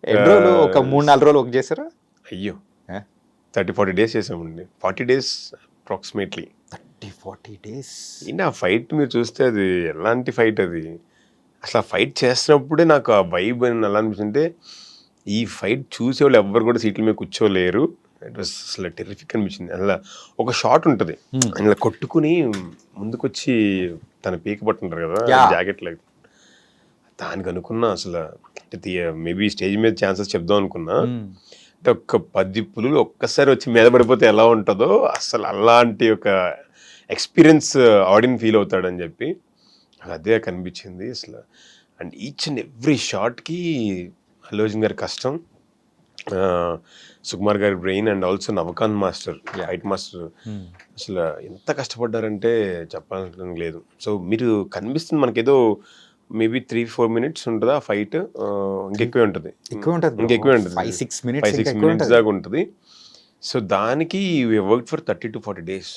ఎన్ని రోజులు, ఒక 3-4 రోజులు వర్క్ చేశారా? అయ్యో 30-40 డేస్ చేసామండి. 40 డేస్ అప్రాక్సిమేట్లీ. 30-40 డేస్. ఏంటి ఆ ఫైట్ మీరు చూస్తే అది ఎలాంటి ఫైట్ అది. అసలు ఆ ఫైట్ చేస్తున్నప్పుడే నాకు ఆ వైబ్ అని ఎలా అనిపించిందంటే, ఈ ఫైట్ చూసేవాళ్ళు ఎవ్వరు కూడా సీట్ల మీద కూర్చోలేరు. ఇట్ వాస్ అసలు టెర్రిఫిక్ అనిపించింది. అలా ఒక షాట్ ఉంటుంది, ఇలా కొట్టుకుని ముందుకొచ్చి తన పీక పట్టుంటారు కదా జాకెట్ లాగా, దానికి అనుకున్నా అసలు మేబీ స్టేజ్ మీద ఛాన్సెస్ చెప్దాం అనుకున్నా. అంటే ఒక్క 10 పులులు ఒక్కసారి వచ్చి మీద పడిపోతే ఎలా ఉంటుందో అసలు అలాంటి ఒక ఎక్స్పీరియన్స్ ఆడియన్స్ ఫీల్ అవుతాడని చెప్పి అదే కనిపించింది అసలు. అండ్ ఈచ్ అండ్ ఎవ్రీ షాట్కి అల్లు అర్జున్ గారి కష్టం, సుకుమార్ గారి brain, and also Navakanth master, fight master అసలు ఎంత కష్టపడ్డారంటే చెప్పాలని లేదు. సో మీరు కనిపిస్తుంది మనకేదో మేబీ 3-4 minutes ఉంటుందా ఫైట్, ఇంకెక్కువే ఉంటుంది, ఇంకెక్కువే ఉంటుంది, 5-6 minutes దాకా ఉంటుంది. సో దానికి వర్క్ ఫర్ 30-40 days.